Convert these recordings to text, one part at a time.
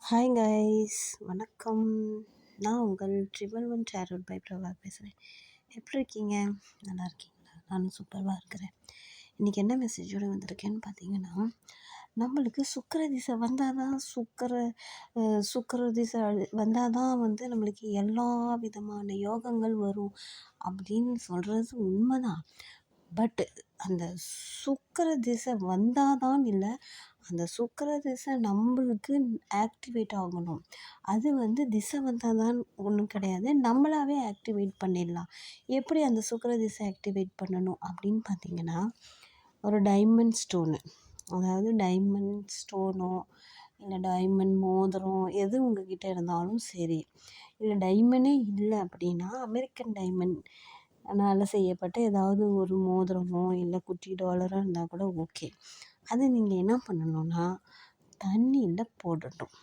Hi guys, வணக்கம். நான் உங்கள் triple one tarot by Prabha பேசுகிறேன். எப்படி இருக்கீங்க? நல்லா இருக்கீங்களா? நானும் சூப்பராக இருக்கிறேன். இன்றைக்கி என்ன மெசேஜோடு வந்திருக்கேன்னு பார்த்தீங்கன்னா, நம்மளுக்கு சுக்கிர திசை வந்தால் தான் சுக்கிர திசை வந்தால் தான் நம்மளுக்கு எல்லா விதமான யோகங்கள் வரும் அப்படின்னு சொல்கிறது உண்மைதான். பட் அந்த சுக்கிர திசை வந்தால் தான் இல்லை, அந்த சுக்கிர திசை நம்மளுக்கு ஆக்டிவேட் ஆகணும். அது திசை வந்தால் தான் ஒன்றும் கிடையாது, நம்மளாவே ஆக்டிவேட் பண்ணிடலாம். எப்படி அந்த சுக்கிர திசை ஆக்டிவேட் பண்ணணும் அப்படின்னு பார்த்தீங்கன்னா, ஒரு டைமண்ட் ஸ்டோனு, அதாவது டைமண்ட் ஸ்டோனோ இல்லை டைமண்ட் மோதிரம் எது உங்ககிட்ட இருந்தாலும் சரி, இல்லை டைமண்டே இல்லை அப்படின்னா அமெரிக்கன் டைமண்ட் செய்யப்பட்ட ஏதாவது ஒரு மோதிரமோ இல்லை குட்டி டாலரோ இருந்தால் கூட ஓகே. அது நீங்கள் என்ன பண்ணணுன்னா, தண்ணியில் போடட்டும்.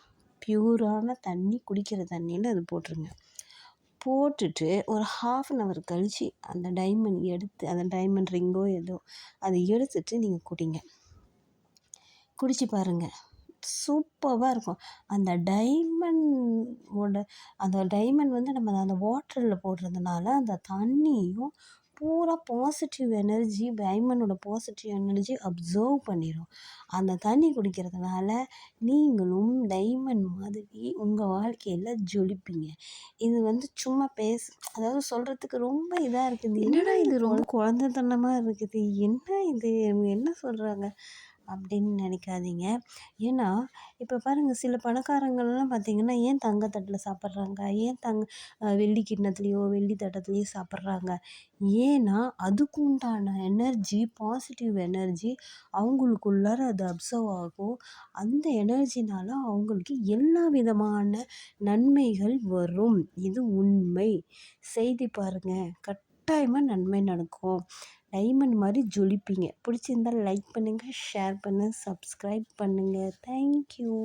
பியூரான தண்ணி, குடிக்கிற தண்ணியில் அது போட்டுருங்க. போட்டுட்டு ஒரு 1/2 கழித்து அந்த டைமண்ட் எடுத்து, அந்த டைமண்ட் ரிங்கோ ஏதோ அதை எடுத்துட்டு நீங்கள் குடிங்க. குடிச்சு பாருங்கள், சூப்பராக இருக்கும். அந்த டைமண்ட் நம்ம அந்த வாட்டரில் போடுறதுனால அந்த தண்ணியும் பூரா பாசிட்டிவ் எனர்ஜி, டைமண்டோட பாசிட்டிவ் எனர்ஜி அப்சர்வ் பண்ணிடும். அந்த தண்ணி குடிக்கிறதுனால நீங்களும் டைமண்ட் மாதிரி உங்கள் வாழ்க்கையில் ஜொலிப்பீங்க. இது சும்மா அதாவது சொல்கிறதுக்கு ரொம்ப இதாக இருக்குது. என்னடா இது ரொம்ப குழந்தைத்தனமாக இருக்குது, என்ன சொல்கிறாங்க அப்படின்னு நினைக்காதீங்க. ஏன்னா இப்போ பாருங்கள், சில பணக்காரங்கள்லாம் பார்த்திங்கன்னா ஏன் தங்கத்தட்டில் சாப்பிட்றாங்க, ஏன் வெள்ளி கிண்ணத்துலேயோ வெள்ளி தட்டத்துலேயோ சாப்பிட்றாங்க? ஏன்னா அதுக்கு உண்டான எனர்ஜி, பாசிட்டிவ் எனர்ஜி அவங்களுக்குள்ளார அது அப்சர்வ் ஆகும். அந்த எனர்ஜினால் அவங்களுக்கு எல்லா விதமான நன்மைகள் வரும். இது உண்மை. செய்தி பாருங்கள், கட்டாயமாக நன்மை நடக்கும். டைமண்ட் மாதிரி ஜொலிப்பீங்க. பிடிச்சிருந்தால் லைக் பண்ணுங்கள், ஷேர் பண்ணுங்கள், சப்ஸ்கிரைப் பண்ணுங்கள். தேங்க்யூ.